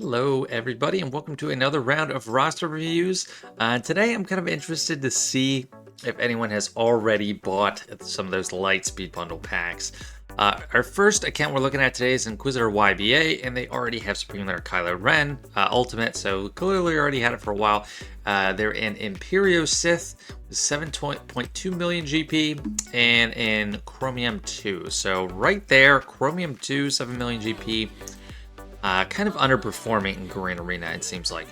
Hello, everybody, and welcome to another round of roster reviews. Today, I'm kind of interested to see if anyone has already bought some of those light speed bundle packs. Our first account we're looking at today is Inquisitor YBA, and they already have Supreme Leader Kylo Ren Ultimate, so clearly already had it for a while. They're in Imperio Sith with 7.2 million GP, and in Chromium 2. So right there, Chromium 2, 7 million GP. Kind of underperforming in Green Arena, it seems like.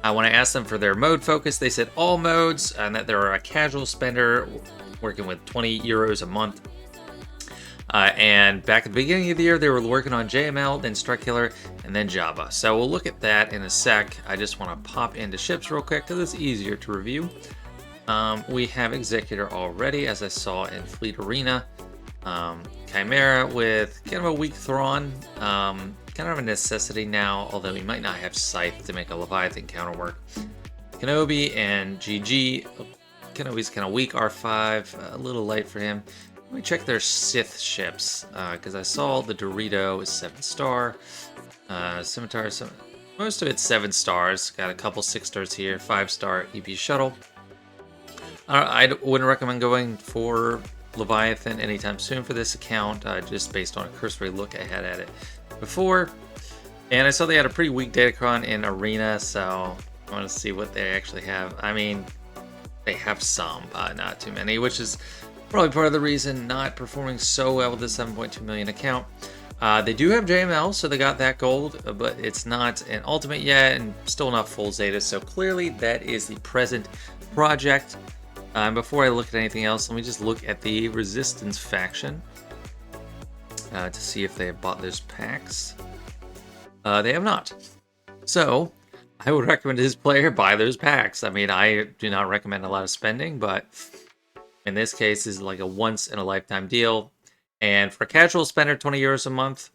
When I asked them for their mode focus, they said all modes, and that they're a casual spender working with 20 euros a month. And back at the beginning of the year, they were working on JML, then Strike Killer, and then Jabba. So we'll look at that in a sec. I just want to pop into ships real quick because it's easier to review. We have Executor already, as I saw in Fleet Arena. Chimera with kind of a weak Thrawn. Kind of a necessity now, although he might not have Scythe to make a Leviathan counter work. Kenobi and GG. Kenobi's kind of weak, R5, a little light for him. Let me check their Sith ships, because I saw the Dorito is 7-star. Scimitar, most of it's 7 stars. Got a couple 6 stars here, 5-star EP Shuttle. I wouldn't recommend going for Leviathan anytime soon for this account, just based on a cursory look I had at it before. And I saw they had a pretty weak Datacron in Arena, so I want to see what they actually have. I mean, they have some, not too many, which is probably part of the reason not performing so well with the 7.2 million account. They do have JML, so they got that gold, but it's not an ultimate yet and still not full Zeta, so clearly that is the present project. Before I look at anything else, let me just look at the Resistance faction to see if they have bought those packs. They have not. So, I would recommend his player buy those packs. I mean, I do not recommend a lot of spending, but in this case, this is like a once-in-a-lifetime deal. And for a casual spender, 20 euros a month,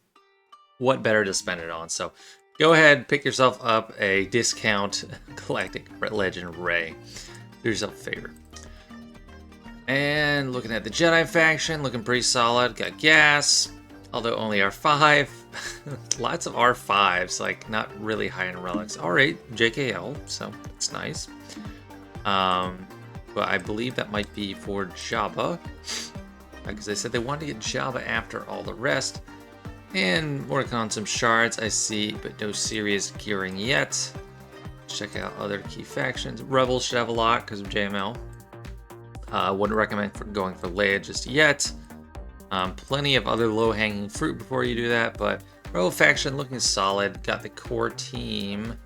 what better to spend it on? So, go ahead, pick yourself up a discount Galactic Legend Ray. Do yourself a favor. And looking at the Jedi faction, looking pretty solid. Got gas, although only R5. Lots of R5s, like not really high in relics. R8, JKL, so that's nice. But I believe that might be for Jabba, because they said they wanted to get Jabba after all the rest. And working on some shards, I see, but no serious gearing yet. Check out other key factions. Rebels should have a lot because of JML. Wouldn't recommend going for Leia just yet. Plenty of other low-hanging fruit before you do that, but Rebel faction looking solid. Got the core team.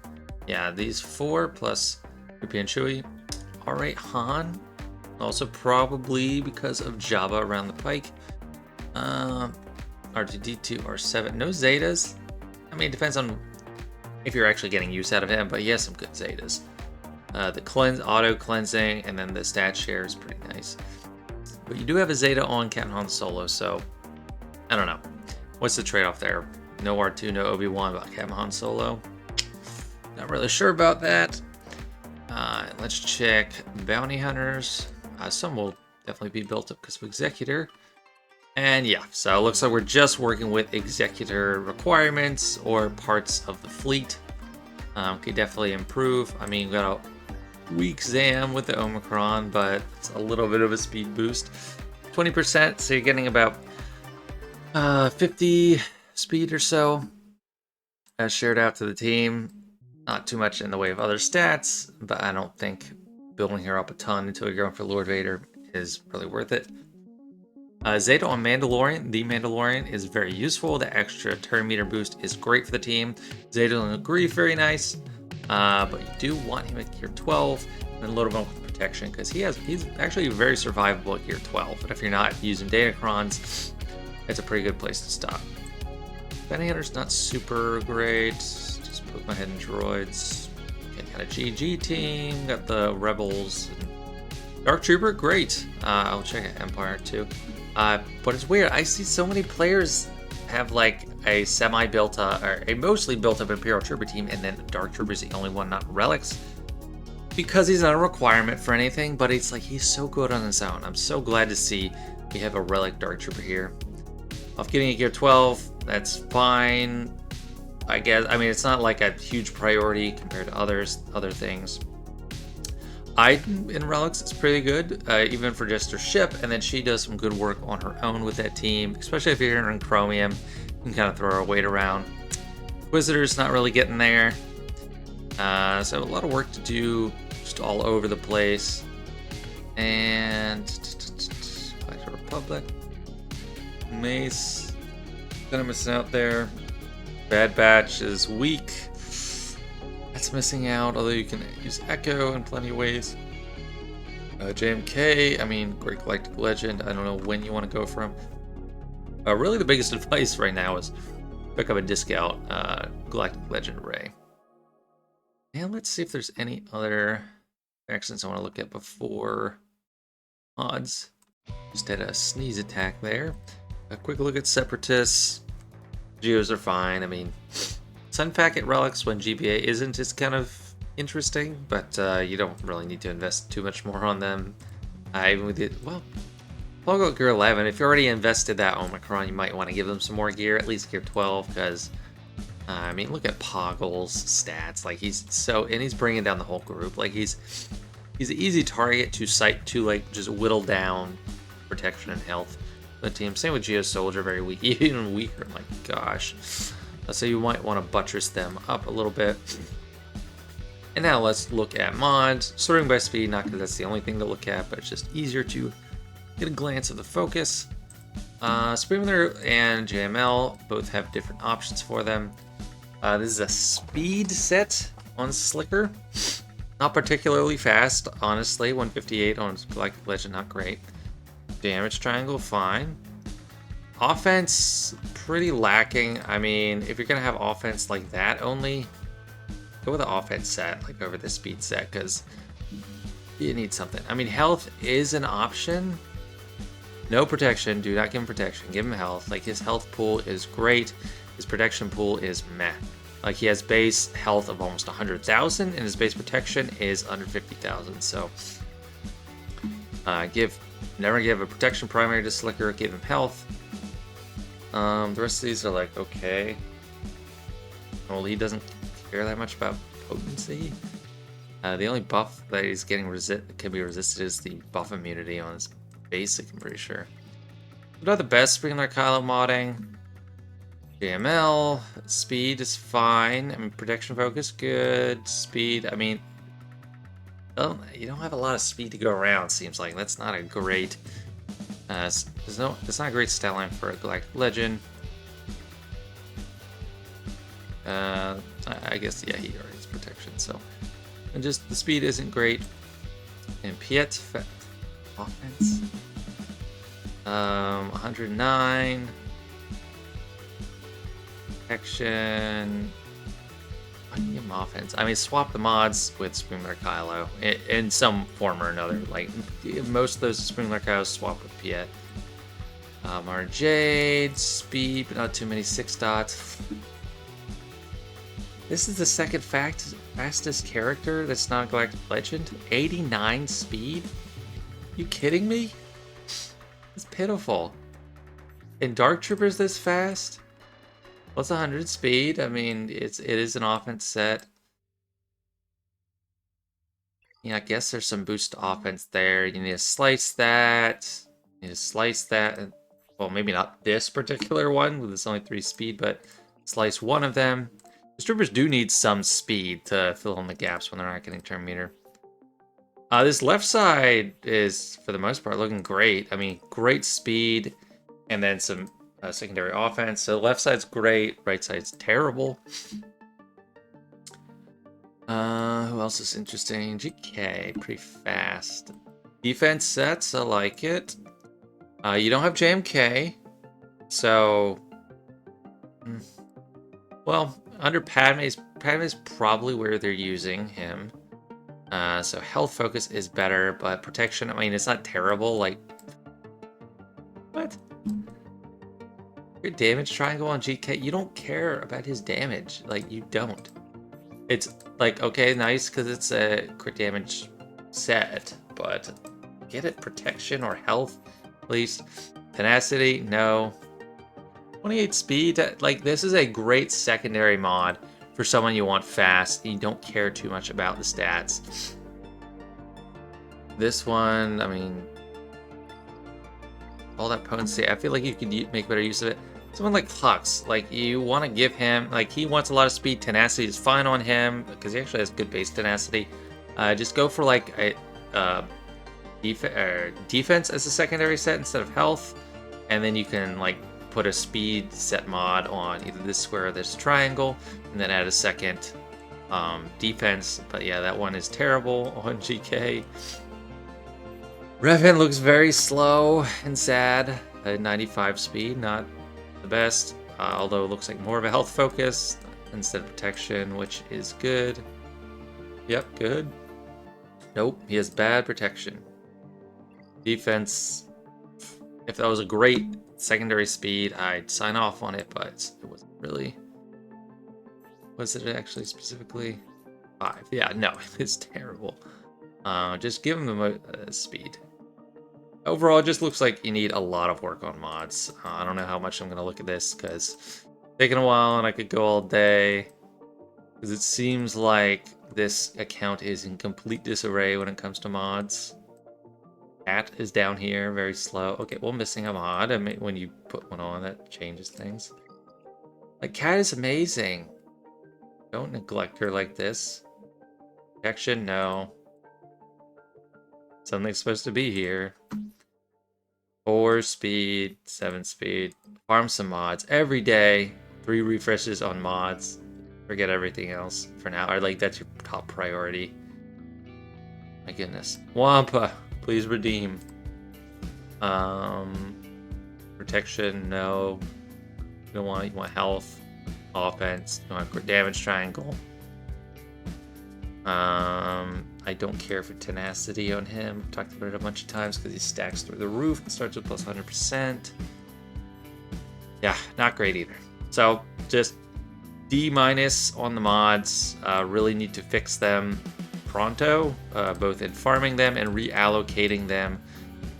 Yeah, these 4 plus Rupi and Chewie. R8 Han. Also probably because of Jabba around the pike. R2-D2, R7. No Zetas. I mean, it depends on if you're actually getting use out of him, but he has some good Zetas. The auto cleansing, and then the stat share is pretty nice. But you do have a Zeta on Captain Han Solo, so I don't know. What's the trade-off there? No R2, no Obi-Wan, but Captain Han Solo. Not really sure about that. Let's check bounty hunters. Some will definitely be built up because of Executor. And yeah, so it looks like we're just working with Executor requirements or parts of the fleet. Could definitely improve. I mean, we got a weak Zam with the Omicron, but it's a little bit of a speed boost. 20%, so you're getting about 50 speed or so shared out to the team. Not too much in the way of other stats, but I don't think building her up a ton until you're going for Lord Vader is really worth it. Zeta on Mandalorian. The Mandalorian is very useful. The extra turn meter boost is great for the team. Zeta on Grief, very nice. But you do want him at gear 12 and a little bit of protection because he's actually very survivable at gear 12. But if you're not using Datacrons, it's a pretty good place to stop. Bounty Hunter's not super great. Just poke my head in droids. Okay, got a GG team. Got the Rebels. Dark Trooper, great. I'll check out Empire too. But it's weird. I see so many players have like a semi-built up or a mostly built up Imperial Trooper team, and then Dark Trooper is the only one, not relics, because he's not a requirement for anything. But it's like he's so good on his own. I'm so glad to see we have a relic Dark Trooper here. Off getting a gear 12, that's fine. I guess. I mean, it's not like a huge priority compared to other things. Iden in Relics is pretty good, even for just her ship, and then she does some good work on her own with that team, especially if you're in Chromium. You can kind of throw her weight around. Inquisitor's not really getting there. So a lot of work to do, just all over the place. And Black Republic, Mace, kind of missing out there. Bad Batch is weak. That's missing out, although you can use Echo in plenty of ways. JMK, I mean, Great Galactic Legend. I don't know when you want to go from. Really, the biggest advice right now is pick up a discount Galactic Legend Array. And let's see if there's any other actions I want to look at before mods. Just had a sneeze attack there. A quick look at Separatists. Geos are fine. I mean, Sun Packet Relics when GBA isn't is kind of interesting, but you don't really need to invest too much more on them. Even with it, well, Logo Gear 11, if you already invested that Omicron, you might want to give them some more gear, at least Gear 12, because I mean, look at Poggle's stats. Like, he's bringing down the whole group. Like, he's an easy target to like just whittle down protection and health. The team, same with Geo Soldier, very weak, even weaker. My gosh. So you might want to buttress them up a little bit. And now let's look at mods. Sorting by speed, not because that's the only thing to look at, but it's just easier to get a glance of the focus. Screamer and JML both have different options for them. This is a speed set on Slicker. Not particularly fast, honestly. 158 on Galactic Legend, not great. Damage triangle, fine. Offense, pretty lacking. I mean, if you're going to have offense like that only, go with the offense set, like over the speed set, because you need something. I mean, health is an option. No protection. Do not give him protection. Give him health. Like, his health pool is great. His protection pool is meh. Like, he has base health of almost 100,000, and his base protection is under 50,000. So, never give a protection primary to Slicker. Give him health. The rest of these are like, okay. Well, he doesn't care that much about potency. The only buff that he's getting can be resisted is the buff immunity on his basic, I'm pretty sure. Not the best Sprinkler Kylo modding. JML, speed is fine. I mean, protection focus, good. Speed, I mean, you don't have a lot of speed to go around, seems like. That's not a great, it's not a great stat line for a Galactic Legend. I guess, yeah, he already has protection, so. And just the speed isn't great. And Piet, offense. 109. Protection. I can give him offense. I mean, swap the mods with Springler Kylo in some form or another. Like, most of those Springler Kylos swap with Piet. Mara Jade, speed, but not too many 6 dots. This is the second fastest character that's not a Galactic Legend. 89 speed? You kidding me? It's pitiful. And Dark Trooper's this fast? Plus 100 speed. I mean, it is an offense set. Yeah, I guess there's some boost to offense there. You need to slice that. You need to slice that. And, well, maybe not this particular one with its only 3 speed, but slice one of them. These troopers do need some speed to fill in the gaps when they're not getting turn meter. This left side is, for the most part, looking great. I mean, great speed, and then some secondary offense. So left side's great, right side's terrible. Who else is interesting? GK, pretty fast. Defense sets, I like it. You don't have JMK, so... Well, under Padme's probably where they're using him. So health focus is better, but protection, I mean, it's not terrible. Like, what? Your damage triangle on GK, you don't care about his damage. Like, you don't. It's like, okay, nice because it's a crit damage set, but get it protection or health, at least. Tenacity, no. 28 speed, like this is a great secondary mod for someone you want fast and you don't care too much about the stats. This one, I mean, all that potency, I feel like you could make better use of it. Someone like Hux, like you want to give him, like he wants a lot of speed, tenacity is fine on him because he actually has good base tenacity. Just go for like a defense as a secondary set instead of health, and then you can like put a speed set mod on either this square or this triangle, and then add a second defense. But yeah, that one is terrible on GK. Revan looks very slow and sad at 95 speed, not the best, although it looks like more of a health focus instead of protection, which is good. Yep, good. Nope, he has bad protection. Defense, if that was a great secondary speed, I'd sign off on it, but it wasn't really. Was it actually specifically 5? Yeah, no, it's terrible. Just give him the speed. Overall, it just looks like you need a lot of work on mods. I don't know how much I'm going to look at this because it's taking a while and I could go all day. Because it seems like this account is in complete disarray when it comes to mods. Cat is down here, very slow. Okay, well, missing a mod. I mean, when you put one on, that changes things. Like, Cat is amazing. Don't neglect her like this. Protection, no. Something's supposed to be here. 4 speed, 7 speed. Farm some mods every day. 3 refreshes on mods. Forget everything else for now. Or like that's your top priority. My goodness. Wampa, please redeem. Protection, no. You want health, offense, you want damage triangle. I don't care for tenacity on him. I've talked about it a bunch of times because he stacks through the roof and starts with plus 100%. Yeah, not great either. So just D- on the mods. Really need to fix them pronto, both in farming them and reallocating them.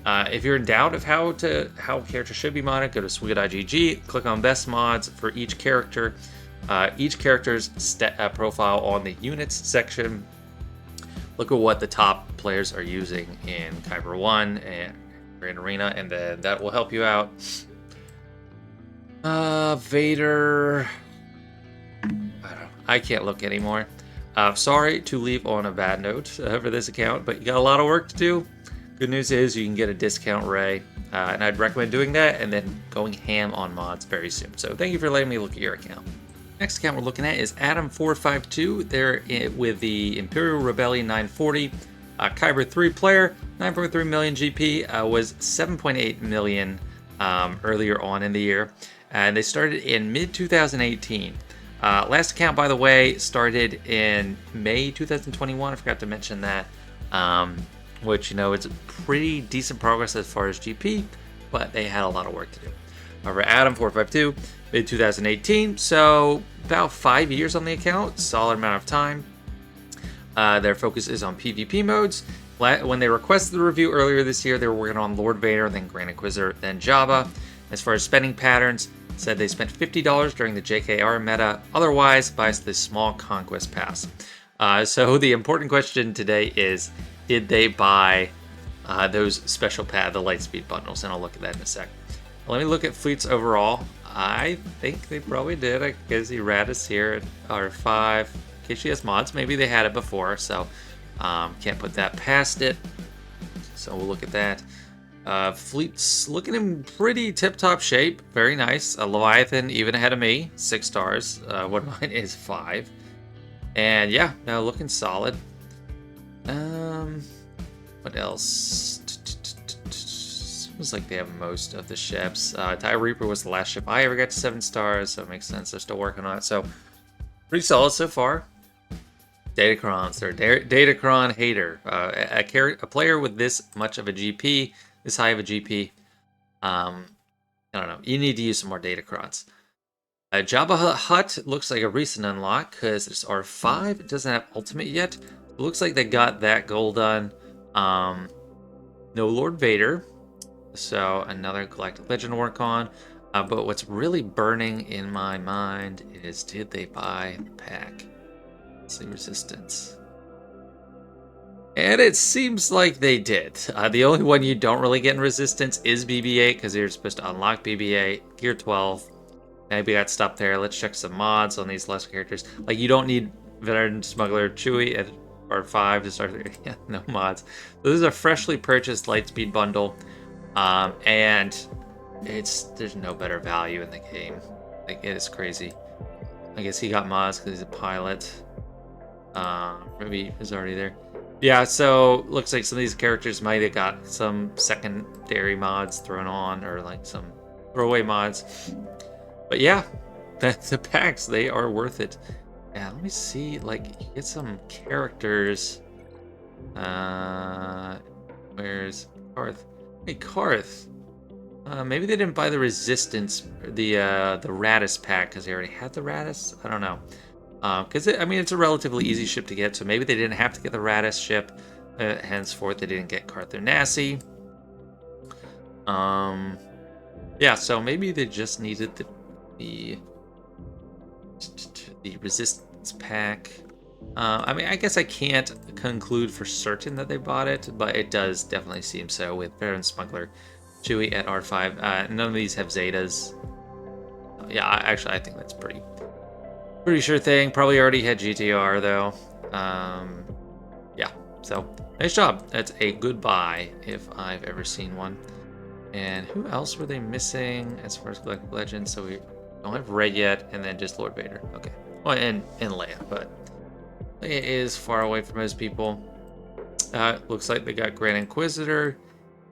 If you're in doubt of how characters should be modded, go to swig.gg, click on best mods for each character. Each character's profile on the units section. Look at what the top players are using in Kyber 1 and Grand Arena, and then that will help you out. Vader. I can't look anymore. Sorry to leave on a bad note for this account, but you got a lot of work to do. Good news is you can get a discount Ray, and I'd recommend doing that and then going ham on mods very soon. So thank you for letting me look at your account. Next account we're looking at is Adam452. They're with the Imperial Rebellion 940. Kyber 3 player, 9.3 million GP, was 7.8 million earlier on in the year. And they started in mid-2018. Last account, by the way, started in May 2021. I forgot to mention that. Which, it's pretty decent progress as far as GP, but they had a lot of work to do. However, Adam452, mid-2018, so about 5 years on the account, solid amount of time. Their focus is on PvP modes. When they requested the review earlier this year, they were working on Lord Vader, then Grand Inquisitor, then Jabba. As far as spending patterns, said they spent $50 during the JKR meta, otherwise buys the small Conquest Pass. So the important question today is, did they buy those special the Lightspeed bundles? And I'll look at that in a sec. Let me look at fleets overall. I think they probably did. I guess Eratus here at R5. In case she has mods, maybe they had it before, so can't put that past it. So we'll look at that. Fleet's looking in pretty tip-top shape. Very nice. A Leviathan even ahead of me, 6 stars. One of mine is 5. And yeah, now looking solid. What else? Seems like they have most of the ships. TIE Reaper was the last ship I ever got to 7 stars, so it makes sense they're still working on it. So pretty solid so far. Datacrons, they're Datacron hater. A player with this much of a GP, this high of a GP. I don't know. You need to use some more Datacrons. Jabba Hutt looks like a recent unlock because it's R5. It doesn't have Ultimate yet. It looks like they got that goal done. No Lord Vader. So another Galactic Legend to work on. But what's really burning in my mind is, did they buy the pack? Let's see, resistance. And it seems like they did. The only one you don't really get in resistance is BB-8, because you're supposed to unlock BB-8, Gear 12. Maybe I got stopped there. Let's check some mods on these lesser characters. Like, you don't need Veteran Smuggler Chewie at R5 to start. Yeah, no mods. So this is a freshly purchased Lightspeed bundle, and there's no better value in the game. Like, it is crazy. I guess he got mods because he's a pilot. Maybe he's already there. Yeah, so looks like some of these characters might have got some secondary mods thrown on, or like some throwaway mods. But yeah, the packs, they are worth it. Yeah, let me see, like, you get some characters. Where's Karth? Hey, Karth. Maybe they didn't buy the Resistance, the Radis pack, because they already had the Radis? I don't know. Because, I mean, it's a relatively easy ship to get, so maybe they didn't have to get the Radis ship. Henceforth, they didn't get Carther Nassi. Yeah, so maybe they just needed the Resistance pack. I mean, I guess I can't conclude for certain that they bought it, but it does definitely seem so with Baron Smuggler, Chewie at R5. None of these have Zetas. Yeah, actually, I think that's pretty sure thing. Probably already had GTR though. Yeah, so nice job. That's a good buy if I've ever seen one. And who else were they missing as far as Galactic Legends? So we don't have Rey yet, and then just Lord Vader. Okay. Well, and Leia, but Leia is far away from most people. Looks like they got Grand Inquisitor.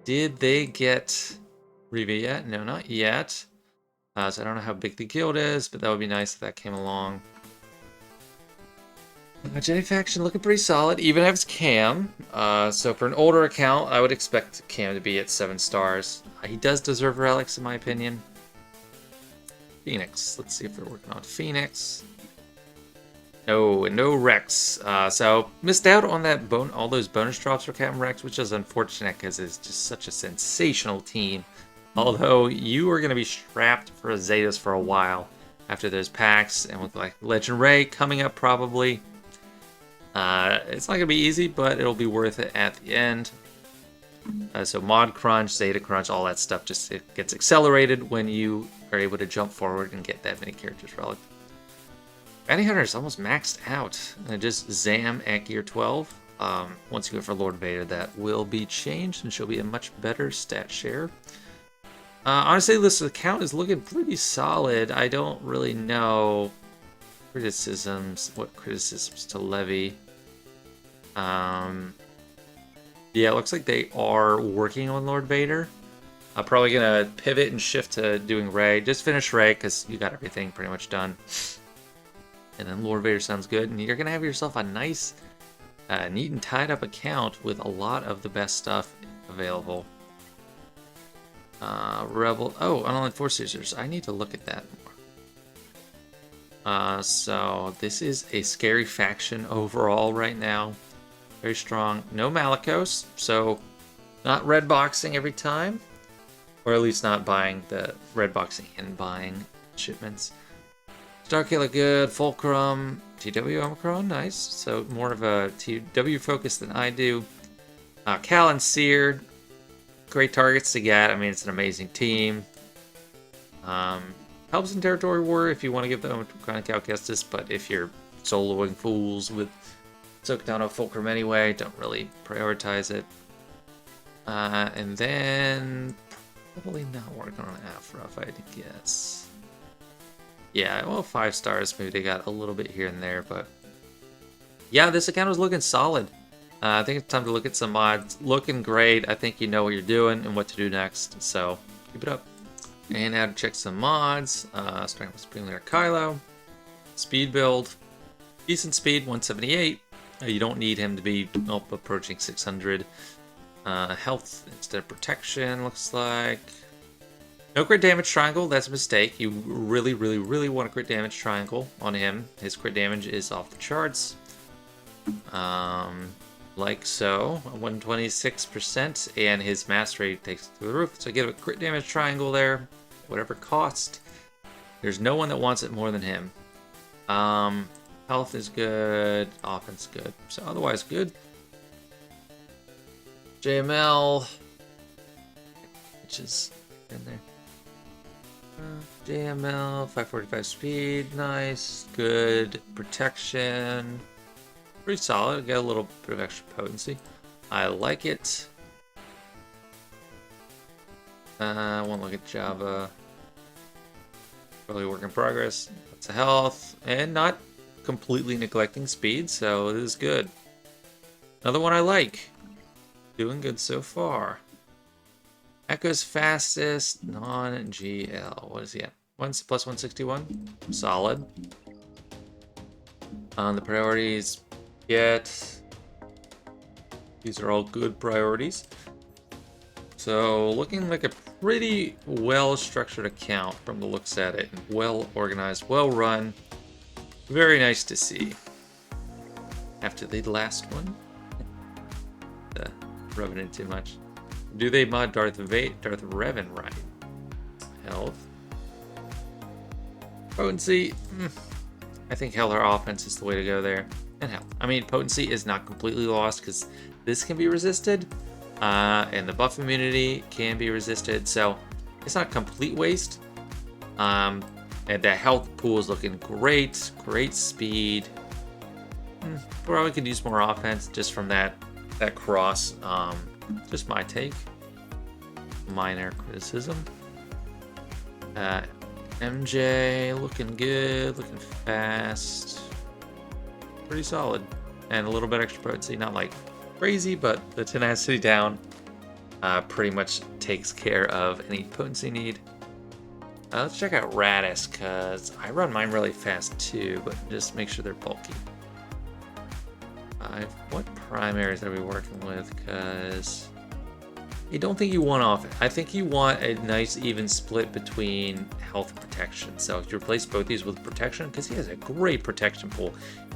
Did they get Reva yet? No, not yet. So I don't know how big the guild is, but that would be nice if that came along. Jedi faction looking pretty solid, even if it's Cam. So for an older account, I would expect Cam to be at 7 stars. He does deserve relics, in my opinion. Phoenix. Let's see if they're working on Phoenix. No Rex. So missed out on that all those bonus drops for Captain Rex, which is unfortunate because it's just such a sensational team. Although you are going to be strapped for Zetas for a while after those packs, and with like Legend Rey coming up probably. It's not going to be easy, but it'll be worth it at the end. So Mod Crunch, Zeta Crunch, all that stuff just it gets accelerated when you are able to jump forward and get that many characters relic. Bounty Hunter is almost maxed out. And just Zam at Gear 12. Once you go for Lord Vader, that will be changed, and she'll be a much better stat share. Honestly, this account is looking pretty solid. I don't really know what criticisms to levy. Yeah, it looks like they are working on Lord Vader. I'm probably gonna pivot and shift to doing Rey. Just finish Rey because you got everything pretty much done. And then Lord Vader sounds good, and you're gonna have yourself a nice, neat and tied up account with a lot of the best stuff available. Rebel. Oh, Unaligned Force Users. I need to look at that more. So this is a scary faction overall right now. Very strong. No Malicos, so not red boxing every time, or at least not buying the red boxing and buying shipments. Starkiller good. Fulcrum. TW Omicron, nice. So more of a TW focus than I do. Cal and Seer. Great targets to get. I mean, it's an amazing team. Helps in Territory War if you want to give them kind of Cal Kestis, but if you're soloing fools with Sokatano Fulcrum anyway, don't really prioritize it. And then probably not working on Afra if I had to guess. Yeah, well, 5 stars. Maybe they got a little bit here and there, but yeah, this account is looking solid. I think it's time to look at some mods. Looking great. I think you know what you're doing and what to do next, so keep it up. And now to check some mods. Starting with Supreme Leader Kylo. Speed build. Decent speed, 178. You don't need him to be approaching 600. Health instead of protection, looks like. No crit damage triangle, that's a mistake. You really, really, really want a crit damage triangle on him. His crit damage is off the charts. Like so, 126%, and his mastery takes it to the roof. So get a crit damage triangle there. whatever cost. There's no one that wants it more than him. Health is good, offense good, so otherwise good. JML, which is in there. JML, 545 speed, nice, good protection, pretty solid. Got a little bit of extra potency. I like it. I won't look at Java. Early work in progress. Lots of health, and not completely neglecting speed, so it is good. Another one I like. Doing good so far. Echo's fastest, non-GL. What is he at? Plus 161? Solid. The priorities get. These are all good priorities. So, looking like a pretty well-structured account from the looks at it. Well-organized, well-run. Very nice to see. After the last one. Rubbing in too much. Do they mod Darth Revan right? Health. Potency. I think Heller offense is the way to go there. And health. I mean, potency is not completely lost because this can be resisted. And the buff immunity can be resisted. So it's not a complete waste. And the health pool is looking great. Great speed. Probably could use more offense just from that cross. Just my take. Minor criticism. MJ looking good, looking fast. Pretty solid. And a little bit extra potency. Not like crazy, but the tenacity down pretty much takes care of any potency need. Let's check out Radis, because I run mine really fast too, but just make sure they're bulky. What primaries are we working with? Because I don't think you want off. I think you want a nice even split between health and protection. So if you replace both these with protection, because he has a great protection pool.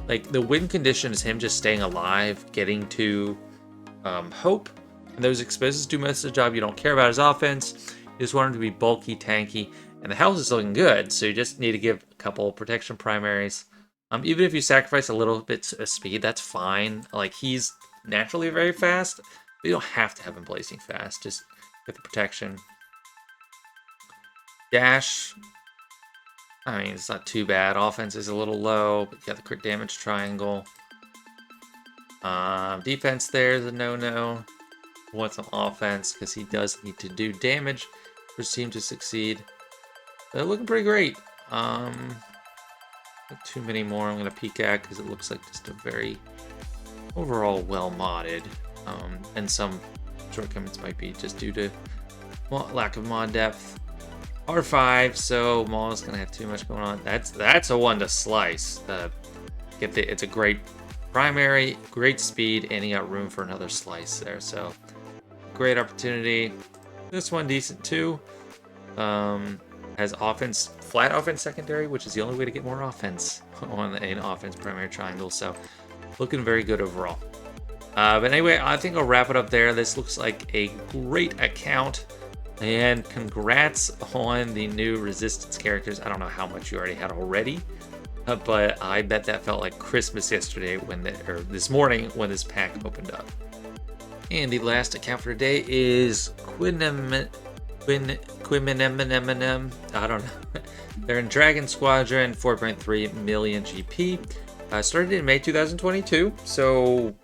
Like the win condition is him just staying alive, getting to hope, and those exposes do most of the job. You don't care about his offense. You just want him to be bulky, tanky, and the health is looking good. So you just need to give a couple protection primaries. Even if you sacrifice a little bit of speed, that's fine. Like, he's naturally very fast, but you don't have to have him blazing fast. Just get the protection. Dash. I mean, it's not too bad. Offense is a little low, but you got the crit damage triangle. Defense there is a no-no. Want some offense, because he does need to do damage for his team to succeed. They're looking pretty great. Not too many more I'm going to peek at because it looks like just a very overall well modded. And some shortcomings might be just due to lack of mod depth. R5, so Maul's going to have too much going on. That's a one to slice. It's a great primary, great speed, and you got room for another slice there. So great opportunity. This one decent too. Has offense, flat offense secondary, which is the only way to get more offense on an offense primary triangle. So looking very good overall. But anyway, I think I'll wrap it up there. This looks like a great account. And congrats on the new Resistance characters. I don't know how much you already had already. But I bet that felt like Christmas yesterday or this morning when this pack opened up. And the last account for today is Quinnemineminem. I don't know. They're in Dragon Squadron, 4.3 million GP. Started in May 2022, so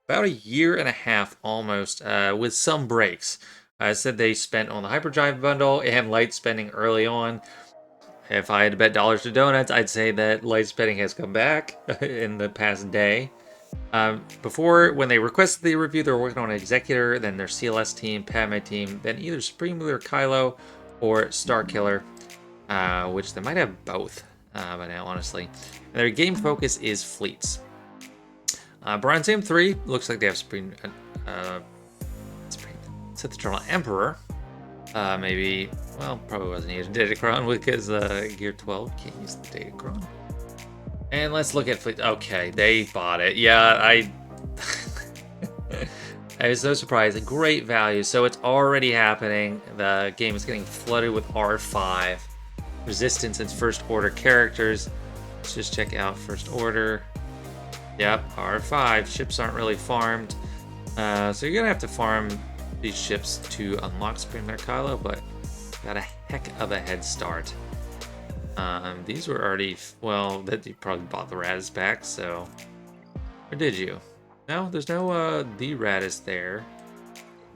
about a year and a half almost, with some breaks. I said they spent on the Hyperdrive bundle and light spending early on. If I had to bet dollars to donuts, I'd say that light spending has come back in the past day. Before, when they requested the review, they were working on Executor, then their CLS team, Padme team, then either Supreme Leader Kylo or Starkiller, which they might have both by now, honestly. And their game focus is fleets. Bronzeum 3 looks like they have Supreme Sith Eternal Emperor. Maybe, well, probably wasn't using Datacron because Gear 12 can't use the Datacron. And let's look at fleet. Okay, they bought it. Yeah, I was no surprise. Great value. So it's already happening. The game is getting flooded with R5 resistance and first order characters. Let's just check out first order. Yep, R5. Ships aren't really farmed. So you're gonna have to farm these ships to unlock Supreme Kylo, but got a heck of a head start. These were already, well, that you probably bought the Radis back, so. Or did you? No, there's no the Radis there.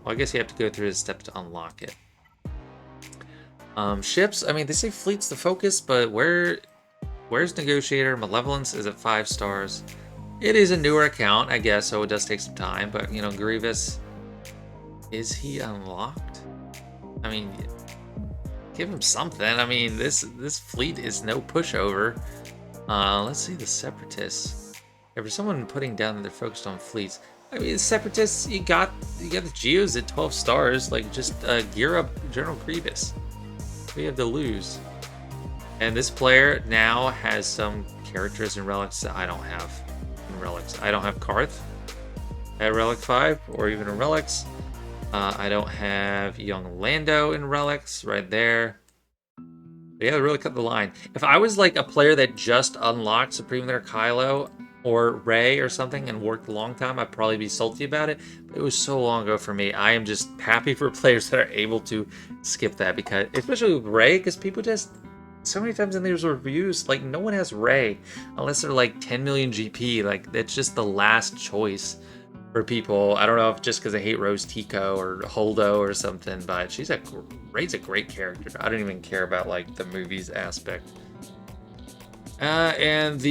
Well, I guess you have to go through the steps to unlock it. Ships, I mean, they say fleet's the focus, but where's Negotiator? Malevolence is at 5 stars. It is a newer account, I guess, so it does take some time, but, you know, Grievous, is he unlocked? I mean, give him something. I mean, this fleet is no pushover. Let's see the Separatists. Yeah, for someone putting down that they're focused on fleets, I mean, the Separatists, you got the Geos at 12 stars. Like, just gear up General Grievous. We have to lose. And this player now has some characters and relics that I don't have in relics. I don't have Karth at Relic 5 or even in relics. I don't have young Lando in relics right there. But yeah, they really cut the line. If I was like a player that just unlocked Supreme Leader Kylo or Rey or something and worked a long time, I'd probably be salty about it. But it was so long ago for me. I am just happy for players that are able to skip that, because especially with Rey, because people just so many times in these reviews, like, no one has Rey unless they're like 10 million GP. Like, that's just the last choice for people. I don't know if just because I hate Rose Tico or Holdo or something, but Rey's a great character. I don't even care about like the movies aspect. And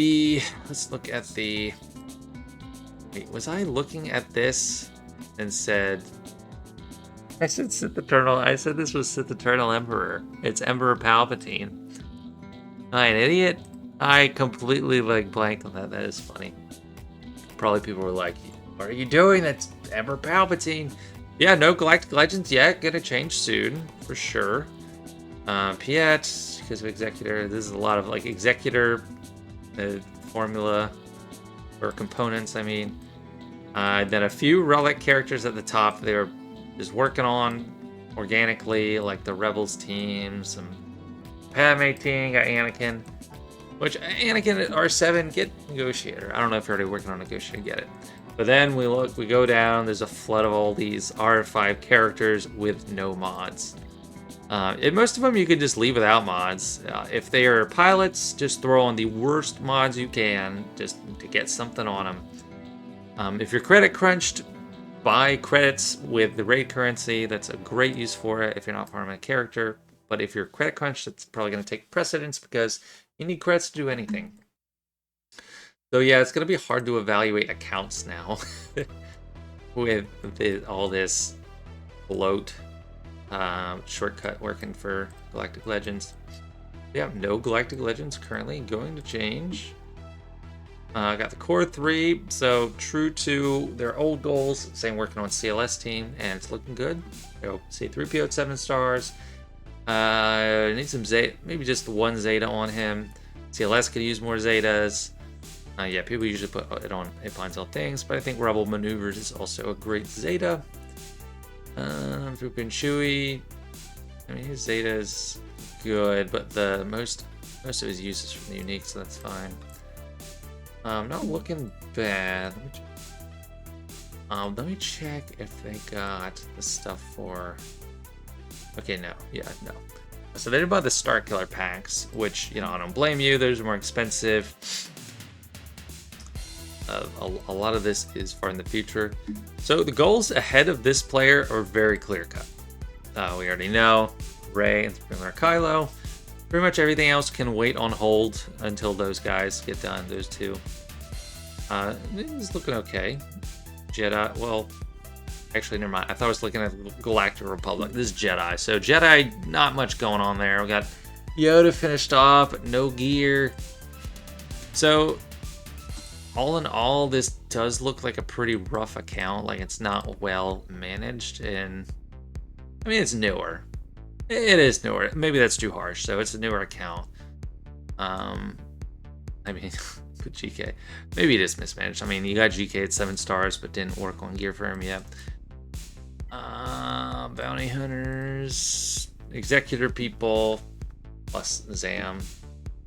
let's look at the. Wait, was I looking at this and said? I said Sith Eternal. I said this was Sith Eternal Emperor. It's Emperor Palpatine. Am I an idiot? I completely like blanked on that. That is funny. Probably people were like, "What are you doing? That's Emperor Palpatine." Yeah, no Galactic Legends yet. Gonna change soon for sure. Piet, because of Executor. This is a lot of like Executor formula or components. I mean, then a few relic characters at the top. They're just working on organically, like the Rebels team, some Padme team, got Anakin. Which Anakin at R7, get Negotiator. I don't know if you're already working on Negotiator, get it. But then we go down, there's a flood of all these R5 characters with no mods. And most of them you could just leave without mods. If they are pilots, just throw on the worst mods you can, just to get something on them. If you're credit crunched, buy credits with the raid currency. That's a great use for it if you're not farming a character. But if you're credit crunched, it's probably going to take precedence because you need credits to do anything. So yeah, it's going to be hard to evaluate accounts now with all this bloat shortcut working for Galactic Legends. Yeah, no Galactic Legends currently. Going to change. Got the core 3, so true to their old goals. Same working on CLS team, and it's looking good. So C3PO at 7 stars. Need some Zeta, maybe just one Zeta on him. CLS could use more Zetas. Yeah, people usually put it on It Finds All Things, but I think Rebel Maneuvers is also a great Zeta. Fupin Chewie, I mean, his Zeta is good, but the most of his use is from the unique, so that's fine. Not looking bad. Let me check if they got the stuff for. Okay, no, yeah, no. So they didn't buy the Star Killer packs, which, you know, I don't blame you. Those are more expensive. A lot of this is far in the future. So the goals ahead of this player are very clear cut. We already know Rey and Supreme Leader Kylo. Pretty much everything else can wait on hold until those guys get done. Those two. It's looking okay. Jedi. Well, actually, never mind. I thought I was looking at Galactic Republic. This is Jedi. So Jedi, not much going on there. We got Yoda finished off, but no gear. So all in all, this does look like a pretty rough account. Like, it's not well managed, and I mean, it's newer. It is newer. Maybe that's too harsh. So it's a newer account. I mean, GK. Maybe it is mismanaged. I mean, you got GK at 7 stars, but didn't work on gear for him yet. Bounty hunters, executor people, plus Zam.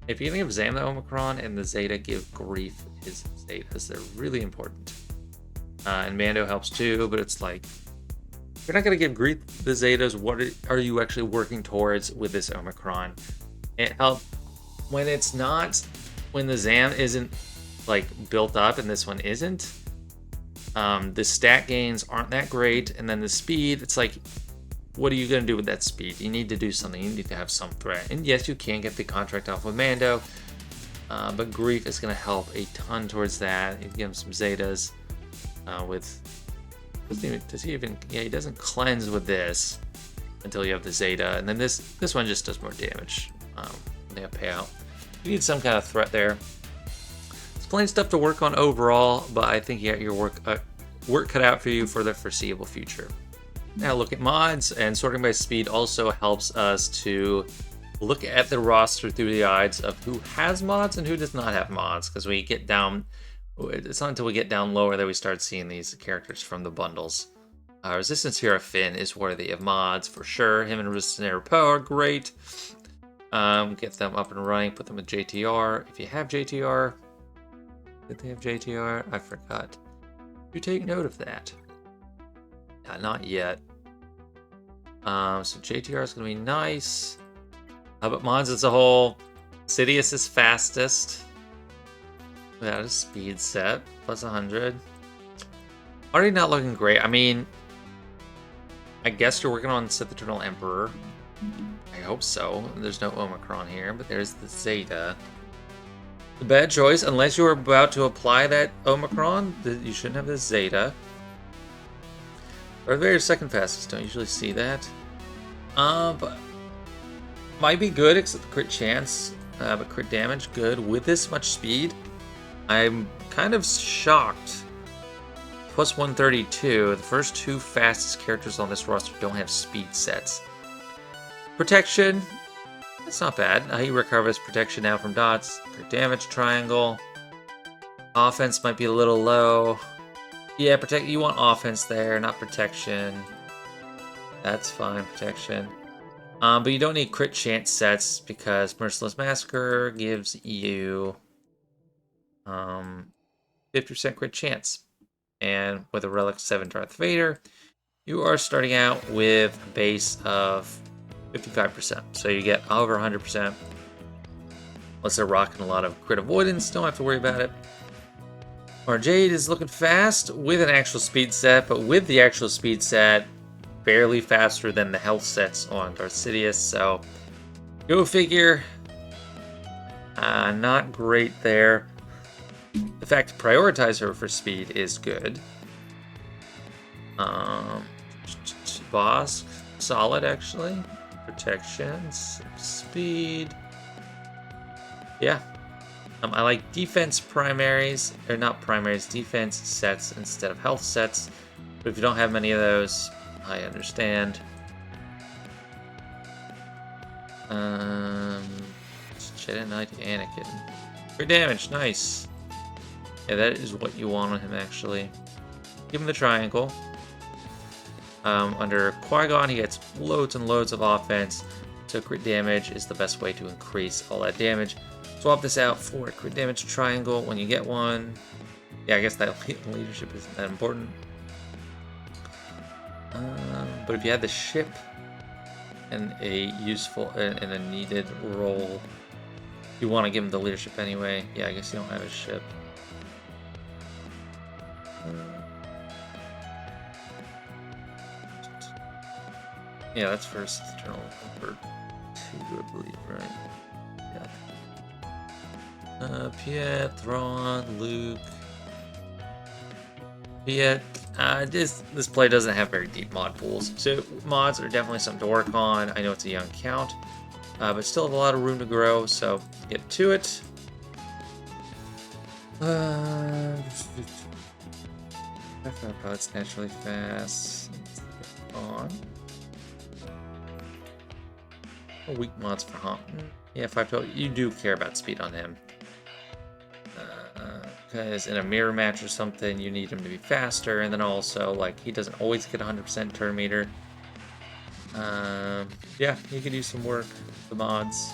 If you're gonna give Zam the Omicron and the Zeta, give Grief his Zetas. They're really important. And Mando helps too, but it's like, if you're not gonna give Grief the Zetas, what are you actually working towards with this Omicron? It helps when it's not, when the Zam isn't like built up and this one isn't. The stat gains aren't that great, and then the speed, it's like, what are you going to do with that speed? You need to do something. You need to have some threat. And yes, you can get the contract off with Mando, but Grief is going to help a ton towards that. You give him some Zetas with... Does he even... Yeah, he doesn't cleanse with this until you have the Zeta. And then this one just does more damage. They have payout. You need some kind of threat there. It's plenty of stuff to work on overall, but I think you got your work cut out for you for the foreseeable future. Now look at mods, and sorting by speed also helps us to look at the roster through the eyes of who has mods and who does not have mods, because we get down, it's not until we get down lower that we start seeing these characters from the bundles. Resistance Hero Finn is worthy of mods for sure. Him and Resistance Poe are great. Get them up and running, put them with JTR. If you have JTR, did they have JTR? I forgot. You take note of that. Not yet. So JTR is going to be nice. But mods as a whole, Sidious is fastest. Without a speed set, plus 100. Already not looking great. I mean, I guess you're working on Sith Eternal Emperor. I hope so. There's no Omicron here, but there's the Zeta. The bad choice, unless you're about to apply that Omicron, you shouldn't have the Zeta. Or the very second fastest, don't usually see that. But might be good, except the crit chance. But crit damage, good. With this much speed, I'm kind of shocked. Plus 132, the first two fastest characters on this roster don't have speed sets. Protection, that's not bad. He recovers protection now from dots. Crit damage, triangle. Offense might be a little low. Yeah, you want offense there, not protection. That's fine, protection. But you don't need crit chance sets because Merciless Massacre gives you 50% crit chance. And with a Relic 7 Darth Vader, you are starting out with a base of 55%. So you get over 100%. Unless they're rocking a lot of crit avoidance, don't have to worry about it. Our Jade is looking fast with an actual speed set, but with the actual speed set, barely faster than the health sets on Darth Sidious, so go figure. Not great there. The fact to prioritize her for speed is good. Boss, solid actually. Protections, speed. Yeah. I like defense primaries, or not primaries, defense sets instead of health sets. But if you don't have many of those, I understand. Jedi Knight Anakin. Crit damage, nice. Yeah, that is what you want on him, actually. Give him the triangle. Under Qui-Gon, he gets loads and loads of offense, so crit damage is the best way to increase all that damage. Swap this out for a crit damage triangle when you get one. Yeah, I guess that leadership isn't that important. But if you had the ship and a useful and a needed role, you want to give him the leadership anyway. Yeah, I guess you don't have a ship. Yeah, that's first Eternal Emperor 2, I believe, right? Yeah. Piet, Thrawn, Luke. Piet. This play doesn't have very deep mod pools, so mods are definitely something to work on. I know it's a young count, but still have a lot of room to grow, so get to it. It's naturally fast. On. Weak mods for Haunt. Yeah, 512. You do care about speed on him. because in a mirror match or something, you need him to be faster, and then also, like, he doesn't always get 100% turn meter. Yeah, he could use some work, the mods.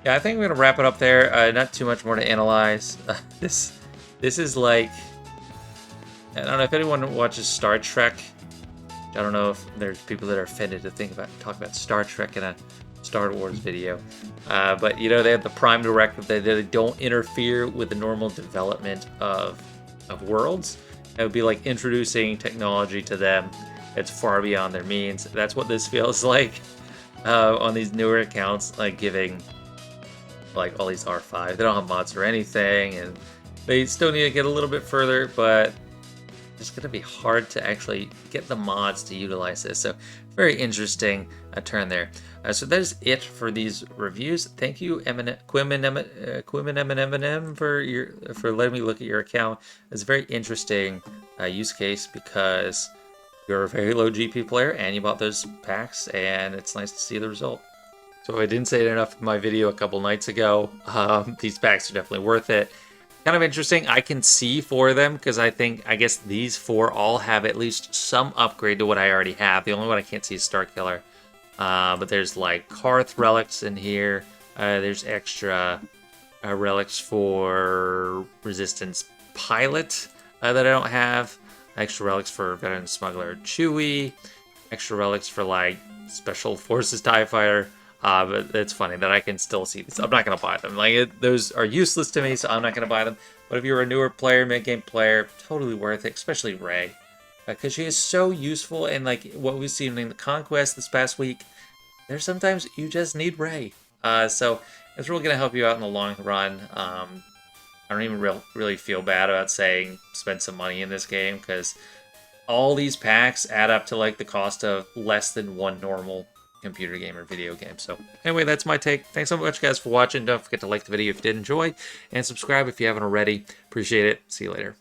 Yeah, I think I'm gonna wrap it up there. Not too much more to analyze. This is like, I don't know if anyone watches Star Trek. I don't know if there's people that are offended to talk about Star Trek in a Star Wars video. But you know, they have the Prime Directive that they don't interfere with the normal development of worlds. It would be like introducing technology to them that's far beyond their means. That's what this feels like on these newer accounts, like giving like all these R5. They don't have mods or anything, and they still need to get a little bit further, but it's going to be hard to actually get the mods to utilize this. So very interesting turn there. So that is it for these reviews. Thank you, Quinnemineminem, for letting me look at your account. It's a very interesting use case because you're a very low GP player and you bought those packs, and it's nice to see the result. So I didn't say it enough in my video a couple nights ago. These packs are definitely worth it. Kind of interesting. I can see for them because I guess these 4 all have at least some upgrade to what I already have. The only one I can't see is Star Killer. But there's like Karth relics in here. There's extra relics for Resistance Pilot that I don't have. Extra relics for Veteran Smuggler Chewie. Extra relics for like Special Forces TIE Fighter. But it's funny that I can still see these. I'm not going to buy them. Like, those are useless to me, so I'm not going to buy them. But if you're a newer player, mid-game player, totally worth it, especially Rey. Because she is so useful, and like what we've seen in the Conquest this past week, there's sometimes you just need Rey. So it's really going to help you out in the long run. I don't even really feel bad about saying spend some money in this game, because all these packs add up to like the cost of less than one normal computer game or video game. So anyway, that's my take. Thanks so much, guys, for watching. Don't forget to like the video if you did enjoy, and subscribe if you haven't already. Appreciate it. See you later.